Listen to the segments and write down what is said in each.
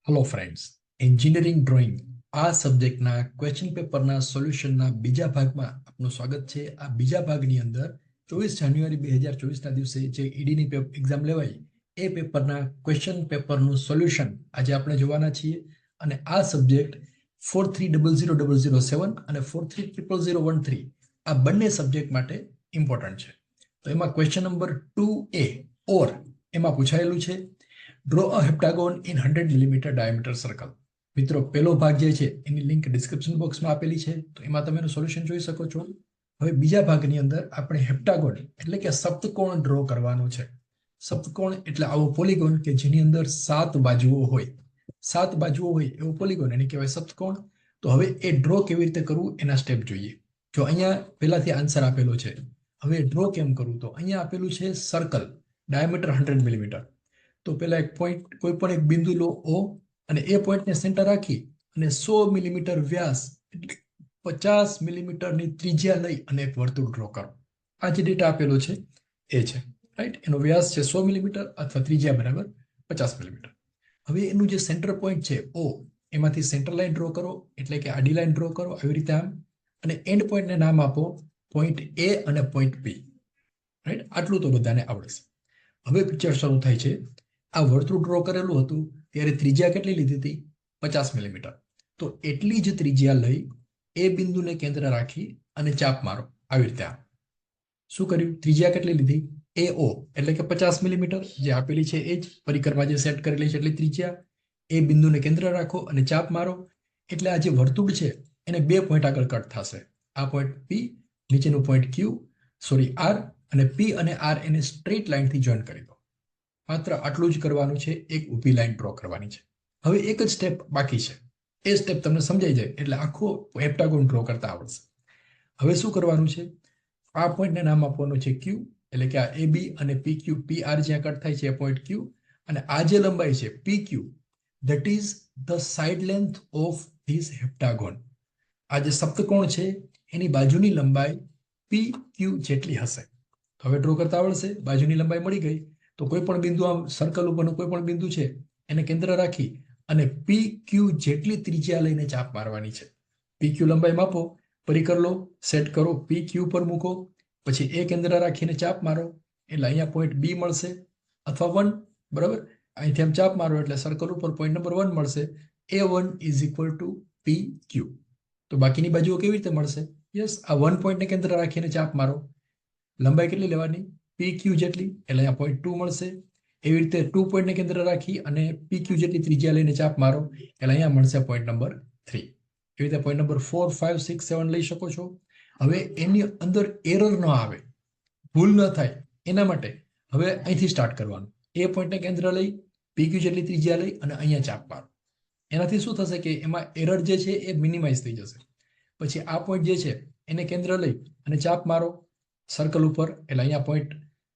Hello friends, engineering drawing આ સબ્જેક્ટના question પેપરના સોલ્યુશનના બીજા ભાગમાં આપનું સ્વાગત છે. આ બીજા ભાગની અંદર 24 જાન્યુઆરી 2024ના દિવસે જે ઈડીની એક્ઝામ લેવાઈ એ પેપરના ક્વેશ્ચન પેપરનું સોલ્યુશન આજે આપણે જોવાના છીએ. અને આ સબ્જેક્ટ 430007 અને 430013 આ બંને સબ્જેક્ટ માટે ઇમ્પોર્ટન્ટ છે. તો એમાં ક્વેશ્ચન નંબર 2A ઓર એમાં પૂછાયેલું છે, draw a heptagon in 100 millimetre diameter circle. મિત્રો, પહેલો ભાગ જે છે એની લિંક ડિસ્ક્રિપ્શન બોક્સમાં આપેલી છે, તો એમાં તમે એનું સોલ્યુશન જોઈ શકો છો. હવે બીજા ભાગની અંદર આપણે હેપ્ટાગોન એટલે કે સપ્તકોણ ડ્રો કરવાનો છે. સપ્તકોણ એટલે આવો પોલિગોન કે જેની અંદર 7 બાજુઓ હોય. 7 બાજુઓ હોય એવો પોલિગોન એને કહેવાય સપ્તકોણ. તો હવે એ ડ્રો કેવી રીતે કરવું એના સ્ટેપ જોઈએ. જો અહીંયા પહેલાથી આન્સર આપેલો છે, હવે ડ્રો કેમ કરવું, તો અહીંયા આપેલું છે સર્કલ ડાયામીટર 100 મિલીમીટર. તો પહેલા એક પોઈન્ટ, કોઈ પણ એક બિંદુ લો O અને એ પોઈન્ટને સેન્ટર રાખી અને 100 મિલીમીટર વ્યાસ એટલે 50 મિલીમીટરની ત્રિજ્યા લઈ અને એક વર્તુળ ડ્રો કરો. આ જે ડેટા આપેલો છે એ છે, રાઈટ. એનો વ્યાસ છે 100 મિલીમીટર અથવા ત્રિજ્યા બરાબર 50 મિલીમીટર. હવે એનું જે સેન્ટર પોઈન્ટ છે O, એમાંથી સેન્ટર લાઈન ડ્રો કરો, એટલે કે આડી લાઈન ડ્રો કરો આવી રીતે આમ, અને એન્ડ પોઈન્ટને નામ આપો પોઈન્ટ A અને પોઈન્ટ B, રાઈટ. આટલું તો બધાને આવડશે. હવે પિક્ચર શરૂ થાય છે. આ વર્તુળ ડ્રો કરેલું હતું ત્યારે ત્રિજ્યા કેટલી લીધી હતી? 50 મિલીમીટર. તો એટલી જ ત્રિજ્યા લઈ એ બિંદુને કેન્દ્ર રાખી અને ચાપ મારો આવી રીતે. આમ શું કર્યું? ત્રિજ્યા કેટલી લીધી? AO એટલે કે 50 મિલીમીટર જે આપેલી છે એ જ પરિકરમાં જે સેટ કરેલી છે એટલી ત્રિજ્યા. એ બિંદુને કેન્દ્ર રાખો અને ચાપ મારો, એટલે આ જે વર્તુળ છે એને 2 પોઈન્ટ આગળ કટ થશે. આ પોઈન્ટ P, નીચેનું પોઈન્ટ R, અને P અને R એને સ્ટ્રેટ લાઈનથી જોઈન કરી દો. માત્ર આટલું જ કરવાનું છે, એક ઊભી લાઈન ડ્રો કરવાની છે. હવે એક જ સ્ટેપ બાકી છે, એ સ્ટેપ તમને સમજાઈ જાય એટલે આખો હેપ્ટાગોન ડ્રો કરતા આવડશે. હવે શું કરવાનું છે? આ પોઈન્ટને નામ આપવાનું છે Q, એટલે કે આ AB અને PQ, PR જ્યાં કટ થાય છે એ પોઈન્ટ Q, અને આ જે લંબાઈ છે PQ, that is the side length of this heptagon. આ જે સપ્તકોણ છે એની બાજુની લંબાઈ PQ જેટલી હશે. હવે ડ્રો કરતા આવડશે. બાજુની લંબાઈ મળી ગઈ તો કોઈ પણ બિંદુ, આમ સર્કલ ઉપરનું કોઈ પણ બિંદુ છે એને કેન્દ્ર રાખી અને PQ જેટલી ત્રિજ્યા લઈને ચાપ મારવાની છે. PQ લંબાઈ માપો, પરિકર લો, સેટ કરો, PQ પર મૂકો, પછી એ કેન્દ્ર રાખીને ચાપ મારો એટલે અહીંયા પોઈન્ટ B મળશે અથવા 1, બરાબર. અહીંથી આમ ચાપ મારો એટલે સર્કલ ઉપર પોઈન્ટ નંબર 1 મળશે. A1 is equal to PQ. તો બાકીની બાજુઓ કેવી રીતે મળશે? યસ, આ 1 પોઈન્ટને કેન્દ્ર રાખીને ચાપ મારો, લંબાઈ કેટલી લેવાની? PQ જેટલી, એટલે અહીંયા પોઈન્ટ 2 મળશે. એવી રીતે 2 પોઈન્ટને કેન્દ્ર રાખી અને PQ જેટલી ત્રિજ્યા લઈને ચાપ મારો એટલે અહીંયા મળશે પોઈન્ટ નંબર 3. એવી રીતે પોઈન્ટ નંબર 4, 5, 6, 7 લઈ શકો છો. હવે એની અંદર એરર ન આવે, ભૂલ ન થાય એના માટે હવે અહીંથી સ્ટાર્ટ કરવાનું. એ પોઈન્ટને કેન્દ્ર લઈ, PQ જેટલી ત્રિજ્યા લઈ અને અહીંયા ચાપ મારો. એનાથી શું થશે કે એમાં એરર જે છે એ મિનિમાઇઝ થઈ જશે. પછી આ પોઈન્ટ જે છે એને કેન્દ્ર લઈ અને ચાપ મારો સર્કલ ઉપર એટલે અહીંયા પોઈન્ટ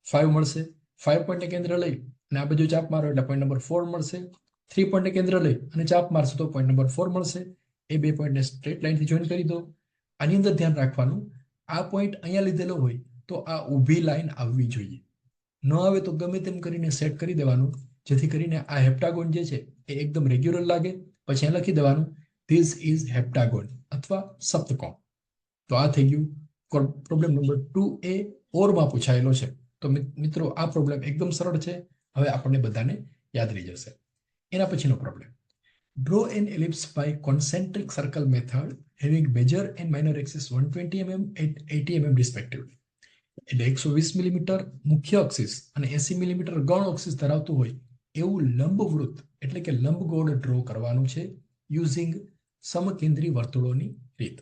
5 મળશે. 5 પોઈન્ટને કેન્દ્ર લઈ અને આ બાજુ ચાપ મારો એટલે પોઈન્ટ નંબર 4 મળશે. 3 પોઈન્ટને કેન્દ્ર લઈ અને ચાપ મારશો તો પોઈન્ટ નંબર 4 મળશે. એ 2 પોઈન્ટને સ્ટ્રેટ લાઈનથી જોઈન કરી દો. આની અંદર ધ્યાન રાખવાનું, આ પોઈન્ટ અહીંયા લીધેલો હોય તો આ ઊભી લાઈન આવવી જોઈએ. ન આવે તો ગમે તેમ કરીને સેટ કરી દેવાનું, જેથી કરીને આ હેપ્ટાગોન જે છે એ એકદમ રેગ્યુલર લાગે. પછી અહીંયા લખી દેવાનું ધીસ ઇઝ હેપ્ટાગોન અથવા સપ્તકોણ. તો આ થઈ ગયું પ્રોબ્લેમ નંબર 2A ઓરમાં પૂછાયેલો છે. તો મિત્રો, આ પ્રોબ્લેમ એકદમ સરળ છે, હવે આપણને બધાને યાદ રહી જશે. એના પછીનો problem, draw an ellipse by concentric circle method having major and minor axis 120 mm and 80 mm respectively. એટલે 120 મિલીમીટર મુખ્ય અક્ષિસ અને 80 મિલીમીટર ગૌણ અક્ષિસ ધરાવતું હોય એવું લંબવૃત્ત એટલે કે લંબગોળ ડ્રો કરવાનું છે યુઝિંગ સમકેન્દ્રી વર્તુળોની રીત.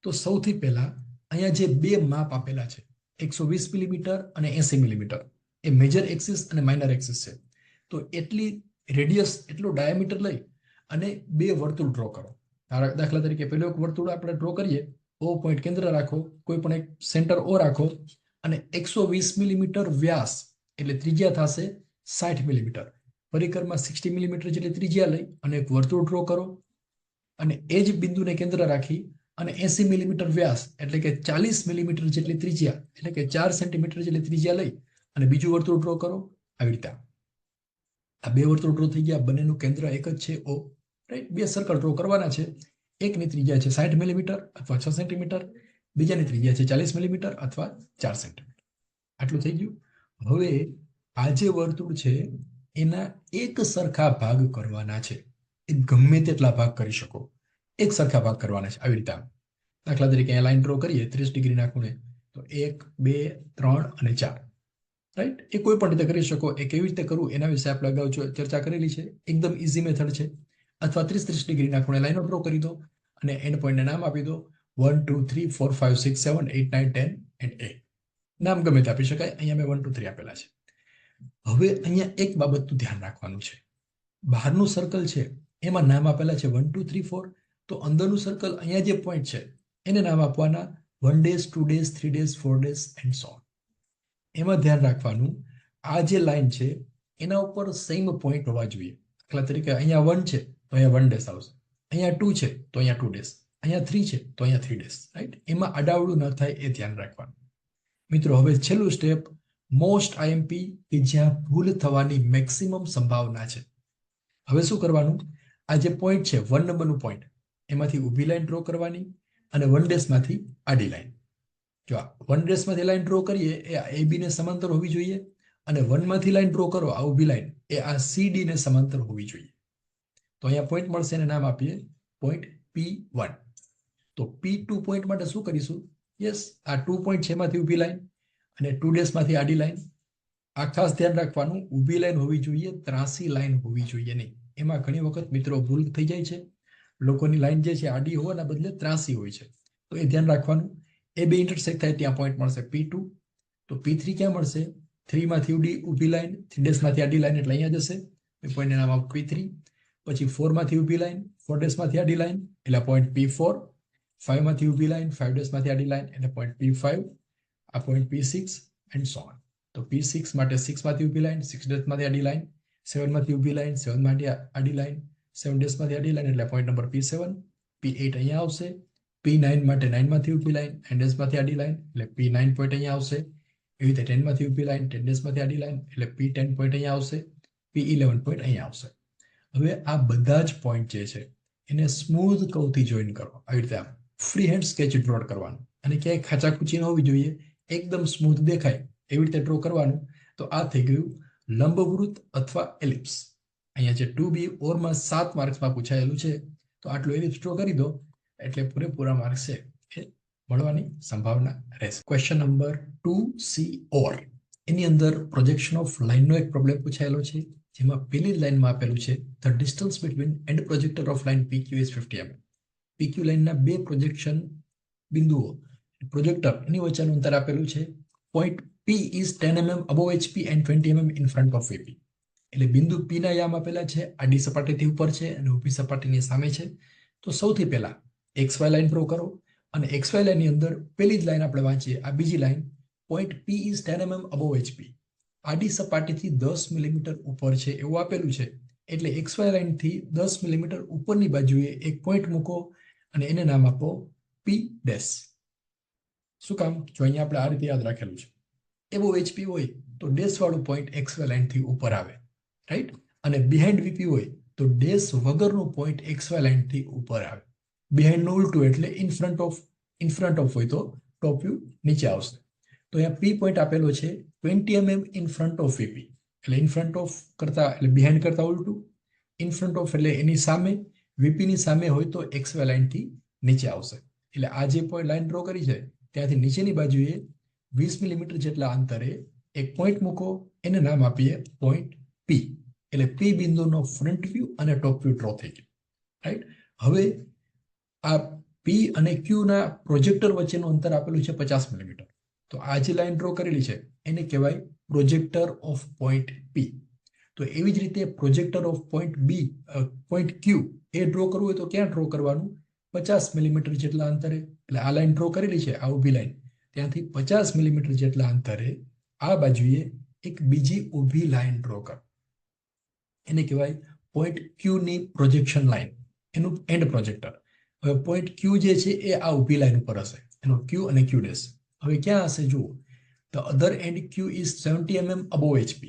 તો સૌથી પહેલા અહીંયા જે 2 માપ આપેલા છે 120 મિલીમીટર અને 80 મિલીમીટર, એ મેજર એક્સિસ અને માઇનર એક્સિસ છે. તો એટલી રેડિયસ, એટલું ડાયામીટર લઈ અને 2 વર્તુળ ડ્રો કરો. દાખલા તરીકે પેલું એક વર્તુળ આપણે ડ્રો કરીએ, O પોઈન્ટ કેન્દ્ર રાખો, કોઈ પણ એક સેન્ટર O રાખો અને 120 મિલીમીટર વ્યાસ એટલે ત્રિજ્યા થશે 60 મિલીમીટર. પરિકરમાં 60 મિલીમીટર જેટલી ત્રિજ્યા લઈ અને એક વર્તુળ ડ્રો કરો અને એ જ બિંદુને કેન્દ્ર રાખી અને 80 મિલીમીટર વ્યાસ એટલે કે 40 મિલીમીટર જેટલી ત્રિજ્યા એટલે કે 4 સેન્ટીમીટર જેટલી ત્રિજ્યા લઈ અને બીજું વર્તુળ ડ્રો કરો આવી રીતે. આ બે વર્તુળ ડ્રો થઈ ગયા, બંનેનું કેન્દ્ર એક જ છે O, રાઈટ. બે સર્કલ ડ્રો કરવાના છે. એકની ત્રિજ્યા છે 60 મિલીમીટર અથવા 6 સેન્ટીમીટર, બીજાની ત્રિજ્યા છે 40 મિલીમીટર અથવા 4 સેન્ટીમીટર. આટલું થઈ ગયું. હવે આ જે વર્તુળ છે એના એક સરખા ભાગ કરવાના છે. એ ગમે તેટલા ભાગ કરી શકો, એક સરખા ભાગ કરવાના છે. આવી રીતે દાખલા તરીકે અહીંયા લાઈન ડ્રો કરીએ 30 ડિગ્રીના ખૂણે, તો 1, 2, 3 અને 4, રાઈટ. એ કોઈ પણ રીતે કરી શકો. એ કેવી રીતે કરવું એના વિશે આપણે અગાઉ ચર્ચા કરેલી છે. એકદમ ઇઝી મેથડ છે. અથવા 30 ડિગ્રીના ખૂણે લાઈનો ડ્રો કરી દો અને એન્ડ પોઈન્ટને નામ આપી દો 1, 2, 3, 4, 5, 6, 7, 8, 9, 10 and 8. નામ ગમે તે આપી શકાય. અહીંયા મેં 1, 2, 3 આપેલા છે. હવે અહીંયા એક બાબતનું ધ્યાન રાખવાનું છે. બહારનું સર્કલ છે એમાં નામ આપેલા છે 1, 2, 3, 4. તો અંદરનું સર્કલ અહીંયા જે પોઈન્ટ છે એને નામ આપવાના 1 days, 2 days, 3 days, 4 days and so on. એમાં ધ્યાન રાખવાનું, આ જે લાઈન છે એના ઉપર સેમ પોઈન્ટ હોવા જોઈએ. દાખલા તરીકે અહીંયા 1 છે તો અહીંયા 1 days આવશે, અહીંયા 2 છે તો અહીંયા 2 days, અહીંયા 3 છે તો અહીંયા 3 days, રાઈટ. એમાં આડાવડું ન થાય એ ધ્યાન રાખવાનું. મિત્રો હવે છેલ્લું સ્ટેપ, મોસ્ટ આઈએમપી, કે જ્યાં ભૂલ થવાની મેક્સિમમ સંભાવના છે. હવે શું કરવાનું, આ જે પોઈન્ટ છે 1 નંબરનું પોઈન્ટ, એમાંથી ઊભી લાઈન ડ્રો કરવાની અને 1 days માંથી આડી લાઈન. જો 1 days માંથી લાઈન ડ્રો કરીએ એ AB ને સમાંતર હોવી જોઈએ, અને 1 માંથી લાઈન ડ્રો કરો આ ઊભી લાઈન એ આ CD ને સમાંતર હોવી જોઈએ. તો અહીંયા પોઈન્ટ મળશે, એને નામ આપીએ પોઈન્ટ P1. તો P2 પોઈન્ટ માટે શું કરીશું, યસ આ 2 પોઈન્ટ છે એમાંથી ઊભી લાઈન અને 2 days માંથી આડી લાઈન. આ ખાસ ધ્યાન રાખવાનું, ઊભી લાઈન હોવી જોઈએ, ત્રાસી લાઈન હોવી જોઈએ નહીં. એમાં ઘણી વખત મિત્રો ભૂલ થઈ જાય છે. લોકોની લાઈન જે છે આડી હોવાના બદલે ત્રાસી હોય છે. તો એ ધ્યાન રાખવાનું. એ બે ઇન્ટરસેક્ટ થાય ત્યાં પોઈન્ટ મળશે P2. તો P3 ક્યાં મળશે, 3 માંથી ઊભી લાઈન, 3 days માંથી આડી લાઈન એટલે અહીંયા જશે, એ પોઈન્ટનું નામ આપ P3. પછી 4 માંથી ઊભી લાઈન, 4 days માંથી આડી લાઈન એટલે પોઈન્ટ P4. 5 માંથી ઊભી લાઈન, 5 days માંથી આડી લાઈન એટલે પોઈન્ટ P5. આ point P6 and so on. તો P6 માટે 6 માંથી ઊભી લાઈન, 6 days માંથી આડી લાઈન, 7 માંથી ઊભી લાઈન, 7 માંથી આડી લાઈન, 7 days માંથી આડી લાઈન એટલે પોઈન્ટ નંબર P7. P8 અહીંયા આવશે. P9 માટે 9 માંથી ઊભી લાઈન, 9 days માંથી આડી લાઈન એટલે P9 પોઈન્ટ અહીંયા આવશે. એવી રીતે 10 માંથી ઊભી લાઈન, 10 days માંથી આડી લાઈન એટલે P10 પોઈન્ટ અહીંયા આવશે. P11 પોઈન્ટ અહીંયા આવશે. હવે આ બધા જ પોઈન્ટ જે છે એને સ્મૂથ કર્વથી જોઈન કરો. આવી રીતે આમ ફ્રી હેન્ડ સ્કેચ ડ્રો કરવાનું, અને ક્યાંય ખાચાખૂચી ન હોવી જોઈએ, એકદમ સ્મૂથ દેખાય એવી રીતે ડ્રો કરવાનું. તો આ થઈ ગયું લંબવૃત્ત અથવા એલિપ્સ. અહીંયા જે 2B ઓરમાં 7 માર્ક્સમાં પૂછાયેલું છે, તો આટલું એલિપ્સ ડ્રો કરી દો એટલે પૂરેપૂરા માર્ક્સ છે એ મળવાની સંભાવના રહેશે. ક્વેશ્ચન નંબર 2C ઓર, એની અંદર પ્રોજેક્શન ઓફ લાઇનનો એક પ્રોબ્લેમ પૂછાયેલો છે, જેમાં પેલી લાઇનમાં આપેલું છે the distance between and projector of line PQ is 50 mm. PQ લાઇનના બે પ્રોજેક્શન બિંદુઓ પ્રોજેક્ટર એની વચ્ચેનું અંતર આપેલું છે. Point P is 10 mm above HP and 20 mm in front of VP. એટલે બિંદુ P ના યામ આપેલા છે, આડી સપાટીથી ઉપર છે અને ઊભી સપાટીની સામે છે. તો સૌથી પહેલા XY લાઈન ડ્રો કરો, અને XY લાઈનની અંદર પેલી જ લાઈન આપણે વાંચીએ, આ બીજી line point P is 10 mm above HP, આડી સપાટીથી 10 મિલીમીટર ઉપર છે એવું આપેલું છે. એટલે XY લાઈનથી 10 મિલીમીટર ઉપરની બાજુએ એક પોઈન્ટ મૂકો અને એને નામ આપો P ડેશ. શું કામ, જો અહીંયા આપણે આ રીતે યાદ રાખેલું છે, એબો HP હોય તો ડેશ વાળું પોઈન્ટ XY લાઈનથી ઉપર આવે, રાઈટ. અને બિહાઇન્ડ VP હોય તો ડેશ વગરનું પોઈન્ટ XY લાઈનથી ઉપર આવે. બિહાઇન્ડ નું ઉલટું એટલે ઇન ફ્રન્ટ ઓફ હોય તો ટોપ વ્યૂ નીચે આવશે. તો અહીંયા P પોઈન્ટ આપેલો છે 20 mm in front of VP, એટલે ઇન ફ્રન્ટ ઓફ કરતા એટલે બિહાઇન્ડ કરતા ઉલટું. ઇન ફ્રન્ટ ઓફ એટલે એની સામે, VP ની સામે હોય તો XY લાઈનથી નીચે આવશે. એટલે આ જે પોઈન્ટ લાઈન ડ્રો કરી છે ત્યાંથી નીચેની બાજુએ 20 મિલીમીટર જેટલા અંતરે એક પોઈન્ટ મૂકો, એને નામ આપીએ પોઈન્ટ P. એટલે P બિંદુનો ફ્રન્ટ વ્યૂ અને ટોપ વ્યૂ ડ્રો થઈ ગયો, રાઈટ. હવે આ P અને Q ના પ્રોજેક્ટર વચ્ચેનું અંતર આપેલું છે 50 મિલીમીટર. તો આ જે લાઈન ડ્રો કરેલી છે એને કહેવાય પ્રોજેક્ટર ઓફ પોઈન્ટ P. તો એવી જ રીતે projector of point Q A draw કરવું હોય તો ક્યાં ડ્રો કરવાનું, 50 મિલીમીટર જેટલા અંતરે. એટલે આ લાઈન ડ્રો કરેલી છે, આ ઊભી લાઈન, ત્યાંથી 50 મિલીમીટર જેટલા અંતરે આ બાજુએ એક બીજી ઊભી લાઈન ડ્રો કર, એને કહેવાય પોઈન્ટ Q ની પ્રોજેક્શન લાઈન, એનું એન્ડ પ્રોજેક્ટર. હવે પોઈન્ટ Q જે છે એ આ ઊભી લાઈન ઉપર હશે, એનો Q અને Q ડેશ. હવે ક્યાં હશે જુઓ, the other and Q is 70 mm above HP.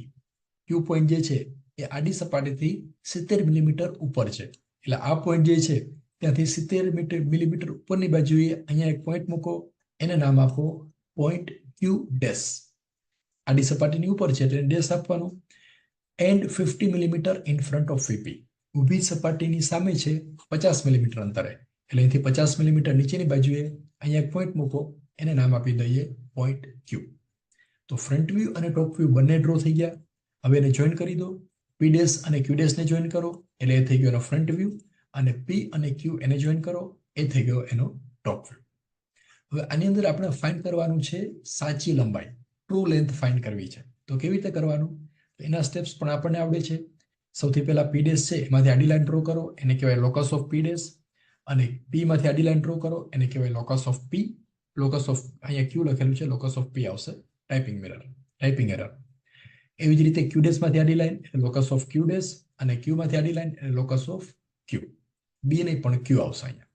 Q point જે છે એ આડી સપાટીથી 70 મિલીમીટર ઉપર છે. એટલે આ પોઈન્ટ જે છે ત્યાંથી 70 મિલીમીટર ઉપરની બાજુએ અહીંયા એક પોઈન્ટ મૂકો, એને નામ આપો પોઈન્ટ ક્યુ ડેશ. આડી સપાટીની ઉપર છે એટલે ડેશ આપવાનું. And 50 millimetre in front of VP. ઊભી સપાટીની સામે છે 50 મિલીમીટર અંતરે, એટલે અહીંથી 50 મિલીમીટર નીચેની બાજુએ અહીંયા એક પોઈન્ટ મૂકો, એને નામ આપી દઈએ પોઈન્ટ ક્યુ. તો ફ્રન્ટ વ્યૂ અને ટોપ વ્યૂ બંને ડ્રો થઈ ગયા. હવે એને જોઈન કરી દો. પી ડેશ અને ક્યુ ડેશને જોઈન કરો એટલે એ થઈ ગયો એનો ફ્રન્ટ વ્યૂ, અને પી અને ક્યુ એને જોઈન કરો, એ થઈ ગયો એનો ટોપ વ્યૂ. હવે આની અંદર આપણે ફાઇન્ડ કરવાનું છે સાચી લંબાઈ, ટ્રુ લેન્થ ફાઇન્ડ કરવી છે. તો કેવી રીતે કરવાનું? એના સ્ટેપ્સ પણ આપણને આવડે છે. સૌથી પહેલા પી ડેશ છે એમાંથી આડી લાઈન ડ્રો કરો, એને કહેવાય લોકસ ઓફ પી ડેશ. અને પી માંથી આડી લાઈન ડ્રો કરો, એને કહેવાય locus of P. Locus of અહીંયા ક્યુ લખેલું છે, લોકસ ઓફ પી આવશે ટાઈપિંગ એરર. એવી જ રીતે ક્યુ ડેશ માંથી આડી લાઈન એટલે લોકસ ઓફ ક્યુ ડેશ, અને ક્યુ માંથી આડી લાઈન એટલે લોકસ ઓફ ક્યુ. બી નહીં પણ ક્યુ આવશે અહીંયા.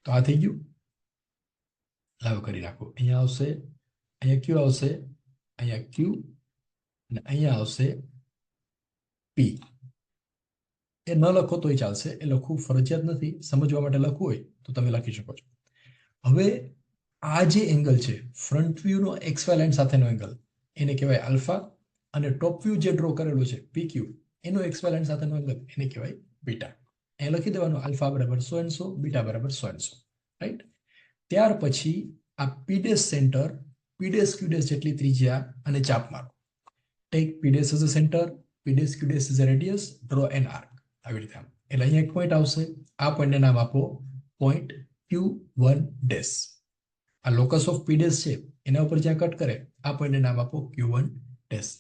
તો આ થઈ ગયું. લાવ કરી નાખો. અહીંયા આવશે, અહીંયા ક્યુ આવશે, અહીંયા ક્યુ, અને અહીંયા આવશે પી. એ ન લખો તોય ચાલશે, એ લખવું ફરજિયાત નથી. સમજવા માટે લખવું હોય તો તમે લખી શકો છો. હવે આ જે એંગલ છે ફ્રન્ટ વ્યૂનો XY લાઈન સાથેનો એંગલ, એને કહેવાય આલ્ફા, અને ટોપ વ્યૂ જે ડ્રો કરેલું છે PQ એનો XY લાઈન સાથેનો એંગલ એને કહેવાય બીટા. એ લખી દેવાનું આલ્ફા બરાબર 100 બીટા બરાબર 100, રાઈટ. ત્યાર પછી આ P dash centre, P dash Q dash જેટલી ત્રિજ્યા અને ચાપ મારો. Take P dash as a centre, P dash Q dash as a radius, draw an arc. આવી રીતે આમ. એટલે અહીંયા એક પોઈન્ટ આવશે, આ પોઈન્ટને નામ આપો પોઈન્ટ Q1 ડેશ. આ લોકસ ઓફ પી ડેશ છે એના ઉપર જ્યાં કટ કરે આ પોઈન્ટને નામ આપો Q1 ડેશ.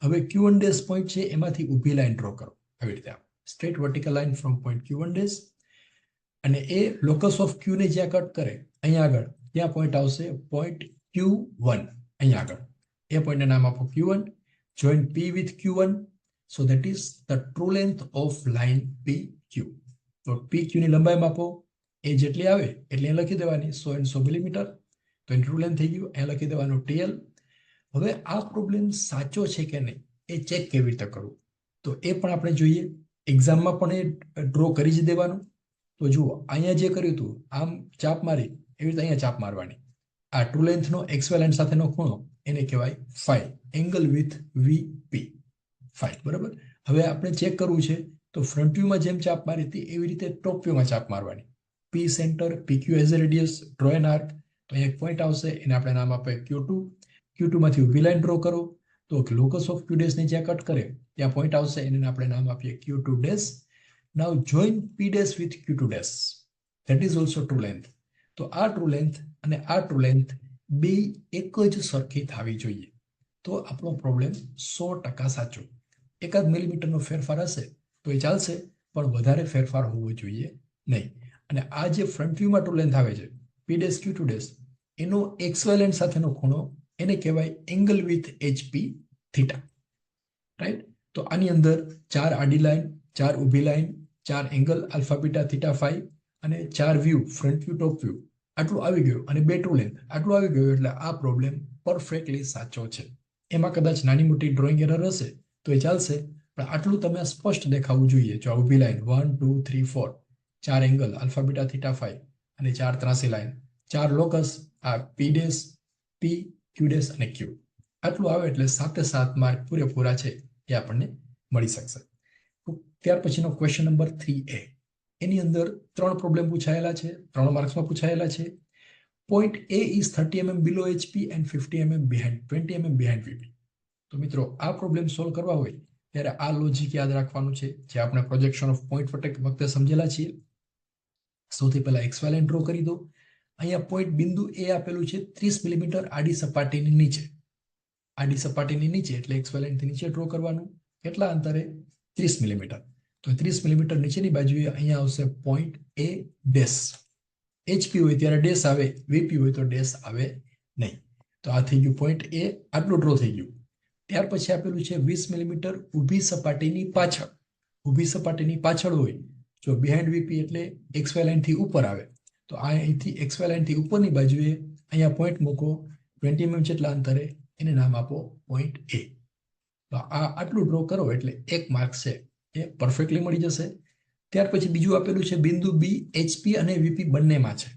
હવે Q1 ડેશ પોઈન્ટ છે એમાંથી ઊભી લાઈન ડ્રો કરો. આવી રીતે આમ straight vertical line from point Q1 dash, અને એ લોકસ ઓફ Q ને જ્યાં કટ કરે અહીંયા આગળ ત્યાં પોઈન્ટ આવશે પોઈન્ટ Q1 અહીંયા આગળ. એ પોઈન્ટને નામ આપો Q1. Join P with Q1. So that is the true length of line PQ. તો PQ ની લંબાઈ માપો, એ જેટલી આવે એટલે એ લખી દેવાની 100 મિલીમીટર. તો એની ટ્રુ લેન્થ થઈ ગયું. એ લખી દેવાનું TL. હવે આ પ્રોબ્લેમ સાચો છે કે નહીં એ ચેક કેવી રીતે કરવું, તો એ પણ આપણે જોઈએ. એક્ઝામમાં પણ એ ડ્રો કરી જ દેવાનું. તો જુઓ અહીંયા જે કર્યું હતું આમ ચાપ મારી એવી રીતે અહીંયા ચાપ મારવાની. આ ટ્રુ લેન્થનો XY લાઈન સાથેનો ખૂણો એને કહેવાય phi, angle with VP. Fine, બરાબર. હવે આપણે ચેક કરવું છે તો ફ્રન્ટ વ્યૂમાં જેમ ચાપ મારી હતી એવી રીતે ટોપ વ્યૂમાં ચાપ મારવાની. P centre, PQ as a radius, draw an arc. તો અહીંયા એક પોઈન્ટ આવશે, એને આપણે નામ આપીએ Q2. Q2 માંથી ઊભી લાઈન ડ્રો કરો. તો લોકસ ઓફ ક્યુ ડેશ ને જ્યાં કટ કરે ત્યાં પોઈન્ટ આવશે, એને આપણે નામ આપીએ Q2 dash. Now join P dash with Q2 dash. That is also true length. તો આ ટ્રુ લેન્થ અને આ ટ્રુ લેન્થ બે એક જ સરખી થવી જોઈએ. તો આપણો પ્રોબ્લેમ 100% સાચો. એકાદ મિલીમીટરનો ફેરફાર હશે તો એ ચાલશે, પણ વધારે ફેરફાર હોવો જોઈએ નહીં. અને આ જે ફ્રન્ટ વ્યૂમાં ટ્રુ લેન્થ આવે છે P ડેશ Q2 ડેશ, એનો XY લાઈન સાથેનો ખૂણો એને કહેવાય angle with HP theta, right. તો આની અંદર 4 આડી લાઈન, 4 ઊભી line, 4 angle alpha beta theta phi, અને 4 view, front view top view, આટલું આવી ગયું, અને 2 ટ્રુ લેન્થ આટલું આવી ગયું. એટલે આ પ્રોબ્લેમ પરફેક્ટલી સાચો છે. એમાં કદાચ નાની મોટી ડ્રોઈંગ એરર હશે તો એ ચાલશે, પણ આટલું તમે સ્પષ્ટ દેખાવું જોઈએ. જો આ ઊભી line 1 2 3 4, 4 angle alpha beta theta phi, અને 4 ત્રાસી લાઈન, 4 લોકસ, આ પી ડેશ, પી, ક્યુ ડેશ અને ક્યુ, આટલું આવે એટલે 7 માર્ક પૂરેપૂરા છે એ આપણને મળી શકશે. ત્યાર પછીનો ક્વેશ્ચન નંબર 3A. એની અંદર 3 પ્રોબ્લેમ પૂછાયેલા છે, 3 માર્ક્સમાં પૂછાયેલા છે. Point A is 30 mm below HP and 50 mm behind, 20 mm behind VP. તો મિત્રો આ પ્રોબ્લેમ સોલ્વ કરવા હોય ત્યારે આ લોજિક યાદ રાખવાનું છે, જે આપણે પ્રોજેક્શન ઓફ પોઈન્ટ વખતે સમજેલા છીએ. સૌથી પહેલા XY લાઈન ડ્રો કરી દો. અહીંયા પોઈન્ટ બિંદુ A આપેલું છે 30 મિલીમીટર આડી સપાટીની નીચે. આડી સપાટીની નીચે એટલે XY લાઈનથી નીચે ડ્રો કરવાનું. કેટલા અંતરે? 30 મિલીમીટર. તો 30 મિલીમીટર નીચેની બાજુએ અહીંયા આવશે પોઈન્ટ A ડેશ. HP હોય ત્યારે ડેશ આવે, VP હોય તો ડેશ આવે નહીં. તો આ થઈ ગયું પોઈન્ટ A, આટલું ડ્રો થઈ ગયું. ત્યાર પછી આપેલું છે 20 મિલીમીટર ઊભી સપાટીની પાછળ. ઊભી સપાટીની પાછળ હોય, જો બિહાઇન્ડ VP એટલે XY લાઈનથી ઉપર આવે, તો આ અહીંથી XY લાઈનથી ઉપરની બાજુએ અહીંયા પોઈન્ટ મૂકો 20 mm જેટલા અંતરે, એને નામ આપો પોઈન્ટ A. તો આ આટલું ડ્રો કરો એટલે 1 માર્ક છે એ પરફેક્ટલી મળી જશે. ત્યાર પછી બીજું આપેલું છે બિંદુ બી એચપી અને વીપી બંનેમાં છે.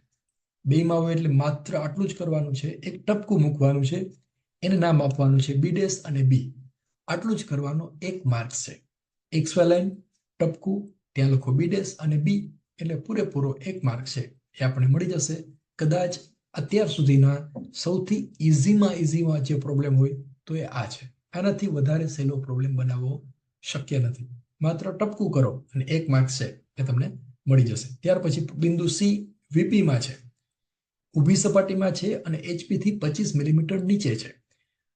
બેમાં હોય એટલે માત્ર આટલું જ કરવાનું છે, એક ટપકું મૂકવાનું છે, એને નામ આપવાનું છે બી ડેશ અને બી. આટલું જ કરવાનો એક માર્ક છે. XY લાઈન ટપકું ત્યાં લખો બી ડેશ અને બી એટલે પૂરેપૂરો એક માર્ક છે એ આપણે મળી જશે. કદાચ અત્યાર સુધીના સૌથી ઇઝીમાં જે પ્રોબ્લેમ હોય તો એ આ છે. આનાથી વધારે સહેલો પ્રોબ્લેમ બનાવવો શક્ય નથી. માત્ર ટપકું કરો અને એક માર્ક છે એ તમને મળી જશે. ત્યાર પછી બિંદુ સી વીપીમાં છે, ઊભી સપાટીમાં છે અને એચપી થી 25 મિલીમીટર નીચે છે.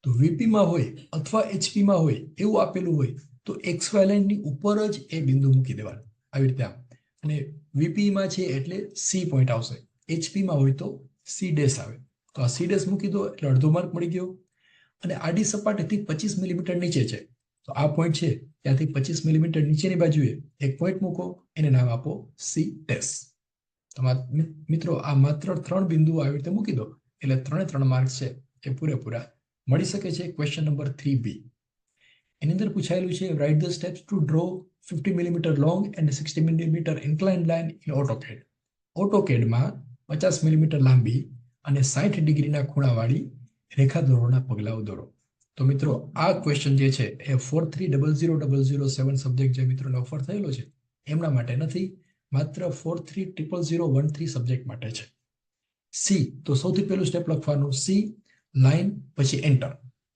તો વીપીમાં હોય અથવા એચપીમાં હોય એવું આપેલું હોય તો XY લાઈનની ઉપર જ એ બિંદુ મૂકી દેવાનું આવી રીતે આમ. અને વીપીમાં છે એટલે સી પોઈન્ટ આવશે, એચપીમાં હોય તો સી ડેશ આવે. તો આ સી ડેશ મૂકી દો એટલે અડધો માર્ક મળી ગયો. અને આડી સપાટીથી 25 મિલીમીટર નીચે છે તો આ પોઈન્ટ છે ત્યાંથી 25 મિલીમીટર નીચેની બાજુએ એક પોઈન્ટ મૂકો, એને નામ આપો સી ડેશ. મિત્રો આ માત્ર 3 બિંદુઓ આવી રીતે મૂકી દો એટલે 3 માર્ક છે એ પૂરેપૂરા મળી શકે છે. ક્વેશ્ચન નંબર 3B એની અંદર પૂછાયેલું છે write the steps to draw 50 millimetre long and 60 millimetre inclined line in AutoCAD. ઓટોકેડમાં 50 મિલીમીટર લાંબી અને 60 ડિગ્રીના ખૂણાવાળી રેખા દોરોના પગલાઓ દોરો. તો મિત્રો આ ક્વેશ્ચન જે છે એ 43000007 સબ્જેક્ટ જે મિત્રોને ઓફર થયેલો છે એમના માટે નથી, માત્ર 43000013 સબ્જેક્ટ માટે છે. સી તો સૌથી પહેલું સ્ટેપ લખવાનું સી લાઈન પછી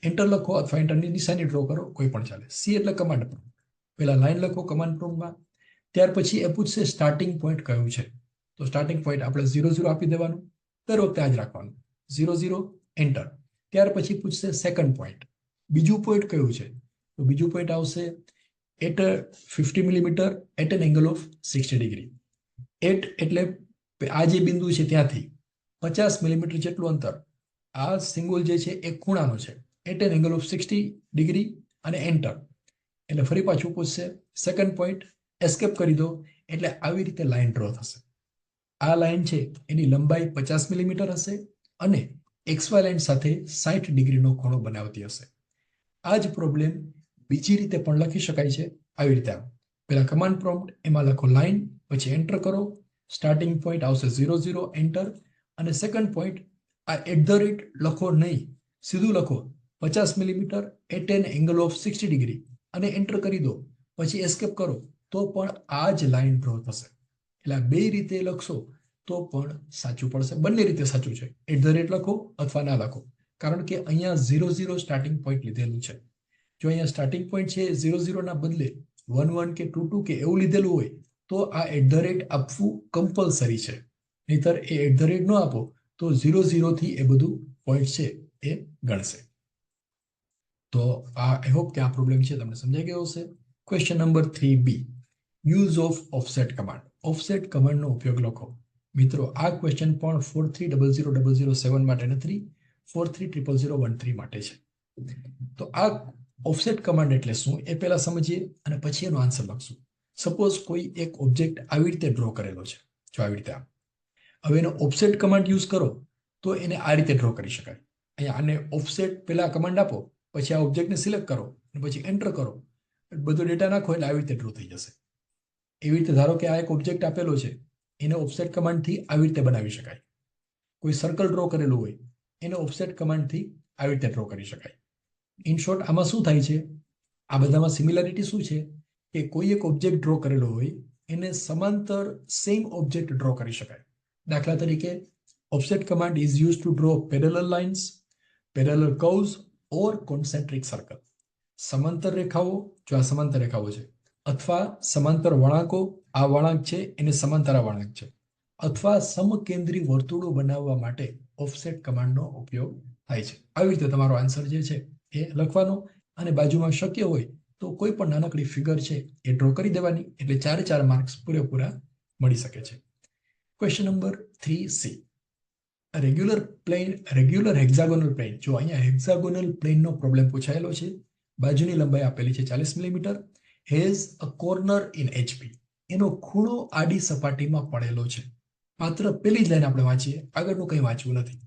એન્ટર લખો અથવા એન્ટરની નિશાની ડ્રો કરો કોઈ પણ ચાલે. સી એટલે કમાન્ડ પ્રોમ્પ્ટ, પહેલા લાઈન લખો કમાન્ડ પ્રોમ્પ્ટમાં. ત્યાર પછી એ પૂછશે સ્ટાર્ટિંગ પોઈન્ટ કયું છે તો સ્ટાર્ટિંગ પોઈન્ટ આપણે 00 આપી દેવાનું, દર વખતે આ જ રાખવાનું 00 એન્ટર. ત્યાર પછી પૂછશે સેકન્ડ પોઈન્ટ, બીજું પોઈન્ટ કયું છે તો બીજું પોઈન્ટ આવશે at 50 millimetre at an angle of 60 degree. At એટલે આ જે બિંદુ છે ત્યાંથી 50 મિલીમીટર જેટલું અંતર, આ સિંગલ જે છે એ ખૂણાનો છે, at an angle of 60 degree અને એન્ટર. એટલે ફરી પાછું પૂછશે સેકન્ડ પોઈન્ટ, એસ્કેપ કરી દો એટલે આવી રીતે લાઈન ડ્રો થશે. આ લાઈન છે એની લંબાઈ 50 મિલીમીટર હશે અને XY લાઈન સાથે 60 ડિગ્રીનો ખૂણો બનાવતી હશે. આ જ પ્રોબ્લેમ બીજી રીતે પણ લખી શકાય છે આવી રીતે. પહેલા કમાન્ડ પ્રોમ્પ્ટ એમાં લખો લાઈન પછી એન્ટર કરો, સ્ટાર્ટિંગ પોઈન્ટ આવશે 00 એન્ટર અને સેકન્ડ પોઈન્ટ આ @ લખો નહીં, સીધું લખો 50 millimetre at an angle of 60 degree અને એન્ટર કરી દો, પછી એસ્કેપ કરો તો પણ આ જ લાઈન ડ્રો થશે. એટલે બે રીતે લખશો તો પણ સાચું પડશે, બંને રીતે સાચું છે. @ લખો અથવા ના લખો, કારણ કે અહીંયા 00 સ્ટાર્ટિંગ પોઈન્ટ લીધેલું છે. જો અહીંયા સ્ટાર્ટિંગ પોઈન્ટ છે 00 ના બદલે 11 કે 22 કે એવું લીધેલું હોય તો આ @ આપવું કમ્પલસરી છે, નહીતર એ @ ન આપો તો 00 થી એ બધું પોઈન્ટ છે એ ગણશે. તો આઈ હોપ કે આ પ્રોબ્લેમ છે તમને સમજાઈ ગયો હશે. Question number 3B use of offset command. Offset કમાન્ડનો ઉપયોગ લખો. મિત્રો આ ક્વેશ્ચન પણ 43000007 માટે નથી, 43000013 માટે છે. તો આ ઓફસેટ કમાન્ડ એટલે શું એ પહેલા સમજીએ અને પછી એનો આન્સર લખશું. સપોઝ કોઈ એક ઓબ્જેક્ટ આવી રીતે ડ્રો કરેલો છે, જો આવી રીતે. હવે એનો ઓફસેટ કમાન્ડ યુઝ કરો તો એને આ રીતે ડ્રો કરી શકાય. અહીંયા આને ઓફસેટ પહેલા કમાન્ડ આપો, પછી આ ઓબ્જેક્ટને સિલેક્ટ કરો અને પછી એન્ટર કરો, બધો ડેટા નાખો એટલે આવી રીતે ડ્રો થઈ જશે. એવી રીતે ધારો કે આ એક ઓબ્જેક્ટ આપેલો છે, એને ઓફસેટ કમાન્ડથી આવી રીતે બનાવી શકાય. કોઈ સર્કલ ડ્રો કરેલું હોય એને ઓફસેટ કમાન્ડથી આવી રીતે ડ્રો કરી શકાય. ઇન શોર્ટ આમાં શું થાય છે, આ બધામાં સિમિલારિટી શું છે કે કોઈ એક ઓબ્જેક્ટ ડ્રો કરેલો હોય એને સમાંતર સેમ ઓબ્જેક્ટ ડ્રો કરી શકાય. દાખલા તરીકે offset command is use to draw parallel lines, parallel curves or concentric circle. સમાંતર રેખાઓ, જો આ સમાંતર રેખાઓ છે, અથવા સમાંતર વળાંકો, આ વળાંક છે એને સમાંતર વળાંક છે, અથવા સમકેન્દ્રી વર્તુળો બનાવવા માટે ઓફસેટ કમાન્ડનો ઉપયોગ થાય છે. આવી રીતે તમારો આન્સર જે છે એ લખવાનો અને બાજુમાં શક્ય હોય તો કોઈ પણ નાનકડી ફિગર છે એ ડ્રો કરી દેવાની, એટલે 4 માર્ક્સ પૂરેપૂરા મળી શકે છે. Question number 3C regular hexagonal plane. જો અહીંયા હેક્ઝાગોનલ પ્લેનનો પ્રોબ્લેમ પૂછાયેલો છે, બાજુની લંબાઈ આપેલી છે 40 millimetre, has a corner in HP. એનો ખૂણો આડી સપાટીમાં પડેલો છે. માત્ર પેલી જ લાઈન આપણે વાંચીએ, આગળનું કંઈ વાંચવું નથી.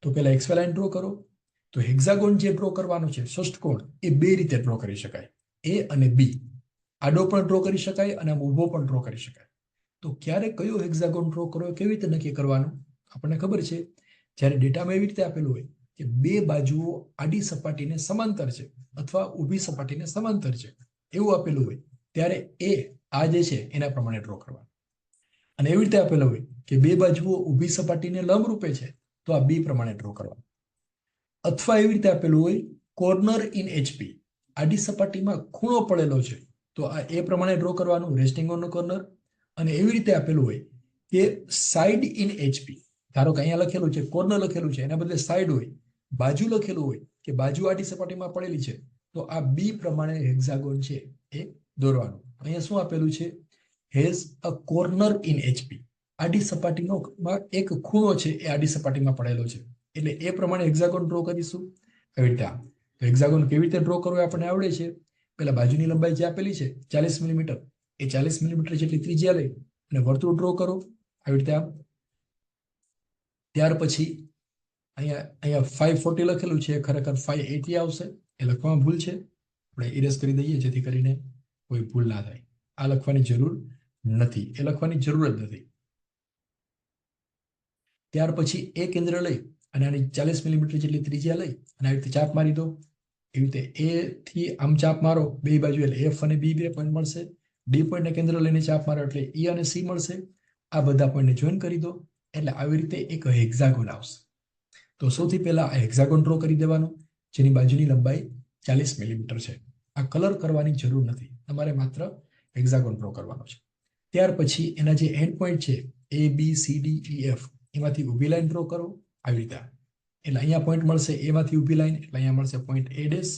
તો પહેલા XY લાઈન ડ્રો કરો. તો હેક્ઝાગોન જે ડ્રો કરવાનો છે, ષષ્ઠકોણ, એ બે રીતે ડ્રો કરી શકાય, A અને B. આડો પણ ડ્રો કરી શકાય અને આમ ઊભો પણ ડ્રો કરી શકાય. તો ક્યારે કયો હેક્ઝાગોન ડ્રો કરવો કેવી રીતે નક્કી કરવાનું? આપણને ખબર છે, જ્યારે ડેટામાં એવી રીતે આપેલું હોય કે બે બાજુઓ આડી સપાટીને સમાંતર છે અથવા ઊભી સપાટીને સમાંતર છે એવું આપેલું હોય ત્યારે આ જે છે એના પ્રમાણે ડ્રો કરવાનું. અને એવી રીતે આપેલું હોય કે બે બાજુઓ ઊભી સપાટીને લંબરૂપે છે તો આ બી પ્રમાણે ડ્રો કરવાનું. અથવા એવી રીતે આપેલું હોય કોર્નર ઇન એચપી, આડી સપાટીમાં ખૂણો પડેલો છે તો આ એ પ્રમાણે ડ્રો કરવાનું, રેસ્ટિંગ ઓન કોર્નર. અને એવી રીતે આપેલું હોય કે સાઇડ ઇન એચપી, ધારો કે અહીંયા લખેલું છે કોર્નર લખેલું છે એના બદલે સાઇડ હોય, બાજુ લખેલું હોય કે બાજુ આડી સપાટીમાં પડેલી છે તો આ બી પ્રમાણે હેક્ઝાગોન છે એ દોરવાનું. અહીંયા શું આપેલું છે? Has a corner in HP, આડી સપાટીનો એક ખૂણો છે એ આડી સપાટીમાં પડેલો છે એટલે એ પ્રમાણે હેક્ઝાગોન ડ્રો કરીશું. આવી રીતે તો હેક્ઝાગોન કેવી રીતે ડ્રો કરવો આપણને આવડે છે. પેલા બાજુની લંબાઈ જે આપેલી છે 40 મિલીમીટર, એ 40 મિલીમીટર જેટલી ત્રિજ્યા લઈ અને વર્તુળ ડ્રો કરો આવી રીતે ત્યાર પછી અહીંયા 540 લખેલું છે, ખરેખર 580 આવશે, એ લખવામાં ભૂલ છે, આપણે ઇરેઝ કરી દઈએ જેથી કરીને કોઈ ભૂલ ના થાય. આ લખવાની જરૂર નથી, એ લખવાની જરૂર જ નથી. ત્યાર પછી એ કેન્દ્ર લઈ અને આની 40 મિલીમીટર જેટલી ત્રિજ્યા લઈ અને આવી રીતે ચાપ મારી દો. એવી રીતે એ થી આમ ચાપ મારો બે બાજુ એટલે એફ અને બી બે પોઈન્ટ મળશે. ડી પોઈન્ટને કેન્દ્ર લઈને ચાપ મારો એટલે ઈ અને સી મળશે. આ બધા પોઈન્ટને જોઈન કરી દો એટલે આવી રીતે એક હેક્ઝાગોન આવશે. તો સૌથી પહેલા આ હેક્ઝાગોન ડ્રો કરી દેવાનું જેની બાજુની લંબાઈ 40 મિલીમીટર છે. આ કલર કરવાની જરૂર નથી, તમારે માત્ર હેક્ઝાગોન ડ્રો કરવાનો છે. ત્યાર પછી એના જે એન્ડ પોઈન્ટ છે A B C D E F, એમાંથી ઊભી લાઈન ડ્રો કરો આવી રીતે. એટલે અહીંયા પોઈન્ટ મળશે એ માંથી ઊભી લાઈન એટલે અહીંયા મળશે પોઈન્ટ એ ડેશ,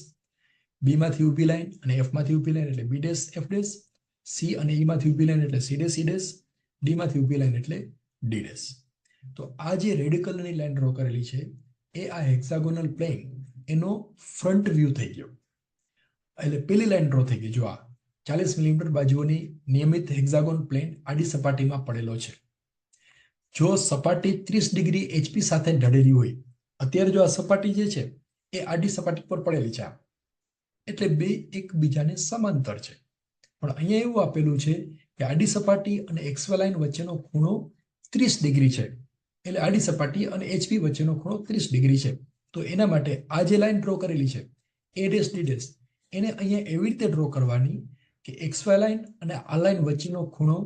બી માંથી ઊભી લાઈન અને એફ માંથી ઊભી લાઈન એટલે B dash F dash, C અને ઈ માંથી ઊભી લાઈન એટલે C dash E dash, D માંથી ઊભી લાઈન એટલે ડી ડેશ. તો આ જે રેડ કલરની લાઈન ડ્રો કરેલી છે એ આ હેક્સાગોનલ પ્લેન એનો ફ્રન્ટ વ્યૂ થઈ ગયો. એટલે પેલી લાઈન ડ્રો થઈ ગઈ. જો આ 40 મિલીમીટર બાજુઓની નિયમિત હેક્સાગોન પ્લેન આડી સપાટીમાં પડેલો છે. જો સપાટી 30 ડિગ્રી એચપી સાથે ઢળેલી હોય, અત્યારે જો આ સપાટી જે છે એ આડી સપાટી પર પડેલી છે એટલે બે એકબીજાને સમાંતર છે. પણ અહીંયા એવું આપેલું છે કે આડી સપાટી અને એક્સવાય લાઈન વચ્ચેનો ખૂણો 30 ડિગ્રી છે. એટલે આડી સપાટી અને એચપી વચ્ચેનો ખૂણો 30 ડિગ્રી છે. તો એના માટે આ જે લાઈન ડ્રો કરેલી છે એ ડેશ ડી ડેશ, એને અહીંયા એવી રીતે ડ્રો કરવાની કે એક્સવાય લાઈન અને આ લાઈન વચ્ચેનો ખૂણો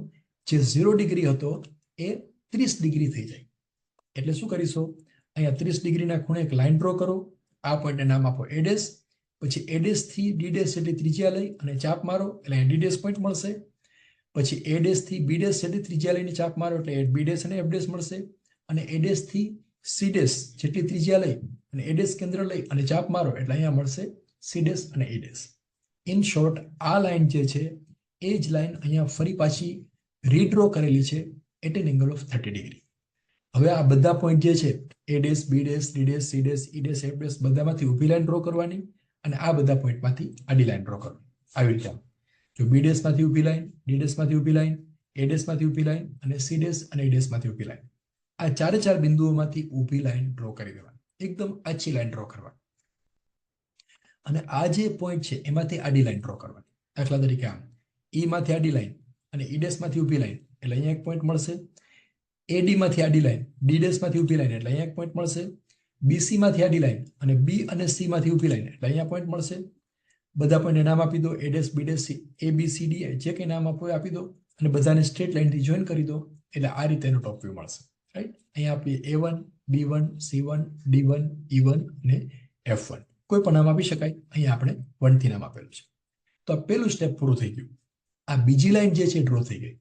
જે 0 ડિગ્રી હતો એ 30 ડિગ્રી થઈ જાય. એટલે શું કરીશું? અહીંયા 30 ડિગ્રીના ખૂણે એક લાઈન ડ્રો કરો, આ પોઈન્ટને નામ આપો એ ડેશ, પછી એ ડેશ થી ડી ડેશ જેટલી ત્રિજ્યા લઈ અને ચાપ મારો એટલે અહીં ડી ડેશ પોઈન્ટ મળશે. પછી એ ડેશ થી બી ડેશ જેટલી ત્રિજ્યા લઈને ચાપ મારો એટલે બી ડેશ અને એફ ડેશ મળશે. અને એ ડેશ થી સી ડેશ જેટલી ત્રિજ્યા લઈ અને એ ડેશ કેન્દ્ર લઈ અને ચાપ મારો એટલે અહીંયા મળશે સી ડેશ અને ઈ ડેશ. ઇન શોર્ટ આ લાઈન જે છે એ જ લાઈન અહીંયા ફરી પાછી રીડ્રો કરેલી છે at an angle of 30 degree. હવે આ બધા પોઈન્ટ જે છે A dash B dash D dash C dash E dash F dash બધામાંથી ઊભી લાઈન ડ્રો કરવાની અને આ બધા પોઈન્ટમાંથી આડી લાઈન ડ્રો કરવાની. આવી રીતે જો બી ડેશ માંથી ઊભી લાઈન, ડી ડેશ માંથી ઊભી લાઈન, એ ડેશ માંથી ઊભી લાઈન અને સી ડેશ અને ઈ ડેશ માંથી ઊભી લાઈન, આ ચાર બિંદુઓમાંથી ઊભી લાઈન ડ્રો કરી દેવાની, એકદમ આછી લાઈન ડ્રો કરવાની. અને આ જે પોઈન્ટ છે એમાંથી આડી લાઈન ડ્રો કરવાની. દાખલા તરીકે આમ ઈ માંથી આડી લાઈન અને ઈ ડેશ માંથી ઊભી લાઈન એટલે અહીંયા એક પોઈન્ટ મળશે. એડી માંથી આડી લાઈન, ડી ડેશ માંથી ઊભી લાઈન એટલે અહીંયા એક પોઈન્ટ મળશે. બીસી માંથી આડી લાઈન અને બી અને સી માંથી ઊભી લાઈન એટલે અહીંયા પોઈન્ટ મળશે. બધા પોઈન્ટને નામ આપી દો, A dash B dash A B C D જે કંઈ નામ આપો આપી દો અને બધાને સ્ટ્રેટ લાઈનથી જોઈન કરી દો એટલે આ રીતે એનો ટોપ વ્યૂ મળશે. રાઈટ, અહીંયા આપીએ A1, B1, C1, D1, E1 અને F1, કોઈ પણ નામ આપી શકાય. અહીંયા આપણે 1 થી નામ આપેલું છે. તો આ પહેલું સ્ટેપ પૂરું થઈ ગયું. આ બીજી લાઈન જે છે ડ્રો થઈ ગઈ.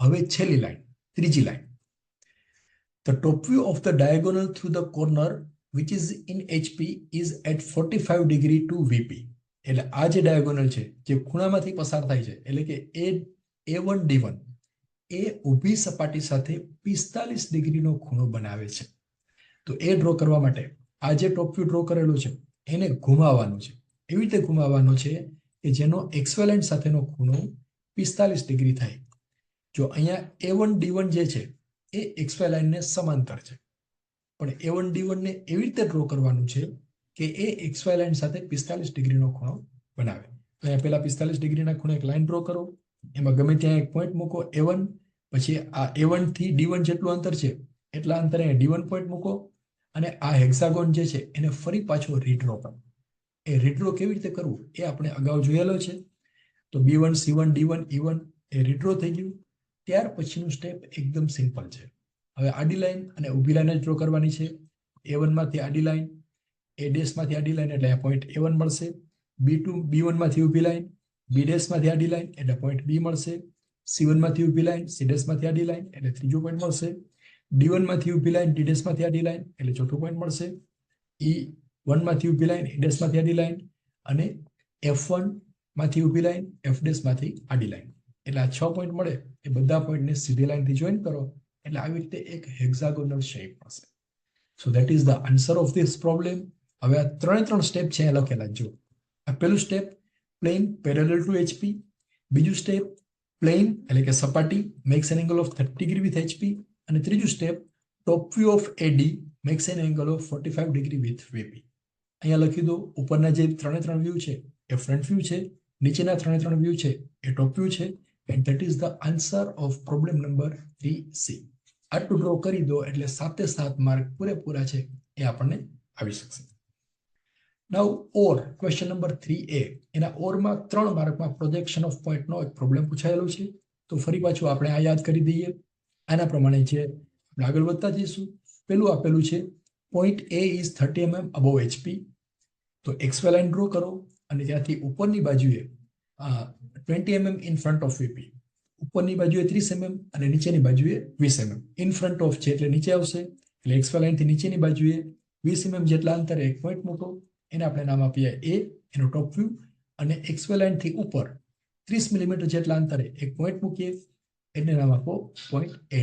હવે છેલ્લી લાઈન, ત્રીજી line. The top view of the diagonal through the corner which is in HP is at 45 degree to VP. એટલે આ જે ડાયાગોનલ છે જે ખૂણામાંથી પસાર થાય છે એટલે કે A1 D1 એ ઊભી સપાટી સાથે 45 ડિગ્રીનો ખૂણો બનાવે છે. તો એ ડ્રો કરવા માટે આ જે ટોપ વ્યૂ ડ્રો કરેલો છે એને ઘુમાવવાનો છે. એવી રીતે ઘુમાવવાનો છે કે જેનો XY લાઈન સાથેનો ખૂણો 45 ડિગ્રી થાય. જો અહીંયા A1 D1 જે છે એ XY લાઈનને સમાંતર છે, પણ A1 D1 ને એવી રીતે ડ્રો કરવાનું છે કે એ XY લાઈન સાથે 45 ડિગ્રીનો ખૂણો બનાવે. તો અહીંયા પહેલા 45 ડિગ્રીના ખૂણે એક લાઈન ડ્રો કરો, એમાં ગમે ત્યાં એક પોઈન્ટ મૂકો A1, પછી આ A1 થી D1 જેટલું અંતર છે એટલા અંતરે D1 પોઈન્ટ મૂકો, અને આ હેક્સાગોન જે છે એને ફરી પાછો રીડ્રો કરો. એ રીડ્રો કેવી રીતે કરવું એ આપણે અગાઉ જોયેલો છે. તો B1 C1 D1 E1 એ રીડ્રો થઈ ગયું. ત્યાર પછીનું સ્ટેપ એકદમ સિમ્પલ છે. હવે આડી લાઈન અને ઊભી લાઈન જ ડ્રો કરવાની છે. A1 માંથી આડી લાઈન, A' માંથી આડી લાઈન એટલે આ પોઈન્ટ A1 મળશે. B1 માંથી ઊભી લાઈન, B' માંથી આડી લાઈન એટલે પોઈન્ટ B મળશે. C1 માંથી ઊભી લાઈન, C' માંથી આડી લાઈન એટલે ત્રીજો પોઈન્ટ મળશે. D1 માંથી ઊભી લાઈન, D' માંથી આડી લાઈન એટલે ચોથો પોઈન્ટ મળશે. E1 માંથી ઊભી લાઈન, E' માંથી આડી લાઈન, અને F1 માંથી ઊભી લાઈન, F' માંથી આડી લાઈન એટલે આ 6 પોઈન્ટ મળે. એ બધા પોઈન્ટને સીધી લાઈનથી જોઈન કરો એટલે આવી રીતે એક હેક્સાગોનલ શેપ મળશે. So that is the answer of this problem. હવે આ ત્રણ સ્ટેપ છે એ લખેલા જો. આ પહેલું step plane parallel to HP, બીજું સ્ટેપ પ્લેન એટલે કે સપાટી makes an angle of 30 degree with HP, અને ત્રીજું step top view of AD makes an angle of 45 degree with VP. અહીંયા લખી દો, ઉપરના જે ત્રણ વ્યૂ છે એ ફ્રન્ટ વ્યૂ છે, નીચેના ત્રણ વ્યૂ છે એ ટોપ વ્યૂ છે, and that is the answer of problem number 3C. આટલું ડ્રો કરી દો એટલે 7 માર્ક પૂરેપૂરા છે એ આપણને આવી શકશે. નાઉ ઓર ક્વેશ્ચન નંબર 3A, એના ઓરમાં 3 માર્કમાં પ્રોજેક્શન ઓફ પોઈન્ટનો એક પ્રોબ્લેમ પૂછાયેલો છે. તો ફરી પાછું આપણે આ યાદ કરી દઈએ. આના પ્રમાણે છે આપણે આગળ વધતા જઈશું. પેલું આપેલું છે point A is 30 mm above HP. તો XY લાઈન ડ્રો કરો અને ત્યાંથી ઉપરની બાજુએ 20 mm in front of VP, ઉપરની બાજુએ 30 mm અને નીચેની બાજુએ 20 mm. ઇન ફ્રન્ટ ઓફ છે એટલે નીચે આવશે, એટલે XY લાઈનથી નીચેની બાજુએ 20 mm જેટલા અંતરે એક પોઈન્ટ મૂકો, એને આપણે નામ આપીએ A, એનો ટોપ વ્યૂ, અને XY લાઈનથી ઉપર 30 mm જેટલા અંતરે એક પોઈન્ટ મૂકીએ, એને નામ આપો પોઈન્ટ A'.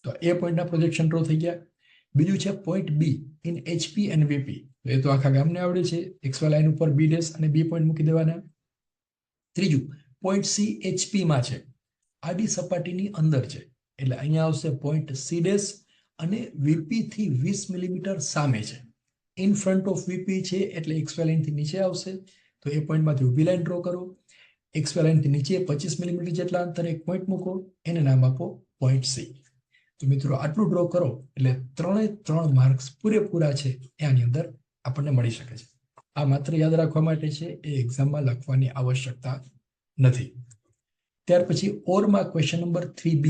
તો એ પોઈન્ટના પ્રોજેક્શન ડ્રો થઈ ગયા. બીજું છે પોઈન્ટ B ઇન HP અને VP. એ તો આખા ગામને આવડે છે. XY લાઈન ઉપર B' અને B પોઈન્ટ મૂકી દેવાના. ત્રીજું પોઈન્ટ C HP માં છે, આડી સપાટીની અંદર છે, એટલે અહીંયા આવશે પોઈન્ટ C' અને VP થી 20 મિલીમીટર સામે છે. ઇન ફ્રન્ટ ઓફ VP છે એટલે XY લાઈનથી નીચે આવશે. તો એ પોઈન્ટમાંથી ઊભી લાઈન ડ્રો કરો. XY લાઈનથી નીચે 25 મિલીમીટર જેટલા અંતરે એક પોઈન્ટ મૂકો, એને નામ આપો પોઈન્ટ C. તો મિત્રો આટલું ડ્રો કરો એટલે 3 માર્ક્સ પૂરેપૂરા છે એ આની અંદર આપણને મળી શકે છે. આ માત્ર યાદ રાખવા માટે છે, એ એક્ઝામમાં લખવાની આવશ્યકતા નથી. ત્યાર પછી ઓરમાં ક્વેશ્ચન નંબર 3B,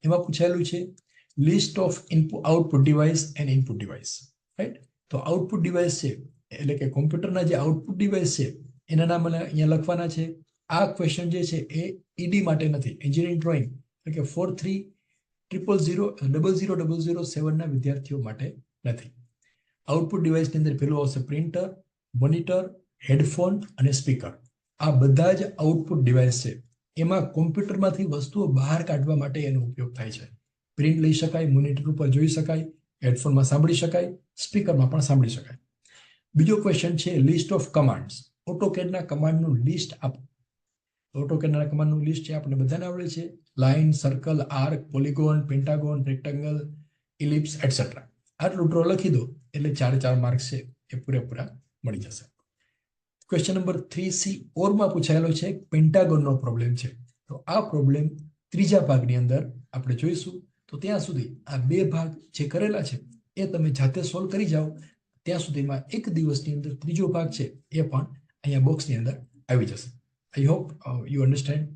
એમાં પૂછાયેલું છે list of output device and input device. Right? તો આઉટપુટ ડિવાઇસ છે એટલે કે કોમ્પ્યુટરના જે આઉટપુટ ડિવાઇસ છે એના નામ અહીંયા લખવાના છે. આ ક્વેશ્ચન જે છે એ ED માટે નથી, એન્જિનિયરિંગ ડ્રોઈંગ એટલે કે 430000007 ના વિદ્યાર્થીઓ માટે નથી. આઉટપુટ ડિવાઇસની અંદર પેલું આવશે પ્રિન્ટર, મોનિટર, હેડફોન અને સ્પીકર. આ બધા જ આઉટપુટ ડિવાઇસ છે. એમાં કોમ્પ્યુટરમાંથી વસ્તુઓ બહાર કાઢવા માટે એનો ઉપયોગ થાય છે. પ્રિન્ટ લઈ શકાય, મોનિટર ઉપર જોઈ શકાય, હેડફોનમાં સાંભળી શકાય, સ્પીકરમાં પણ સાંભળી શકાય. બીજો ક્વેશ્ચન છે લિસ્ટ ઓફ કમાન્ડ્સ. ઓટોકેડના કમાન્ડનું લિસ્ટ આપો. ઓટોકેડના કમાન્ડનું લિસ્ટ છે આપણને બધાને આવડે છે. Line, circle, arc, polygon, pentagon, rectangle, ellipse etcetera. આટલું ડ્રો લખી દો એટલે 4 માર્ક્સ છે એ પૂરેપૂરા મળી જશે. ક્વેશ્ચન નંબર 3C ઓરમાં પૂછાયેલો છે પેન્ટાગોનનો પ્રોબ્લેમ છે. તો આ પ્રોબ્લેમ ત્રીજા ભાગની અંદર આપણે જોઈશું. તો ત્યાં સુધી આ 2 ભાગ જે કરેલા છે એ તમે જાતે સોલ્વ કરી જાઓ. ત્યાં સુધીમાં એક દિવસની અંદર ત્રીજો ભાગ છે એ પણ અહીંયા બોક્સની અંદર આવી જશે. I hope you understand.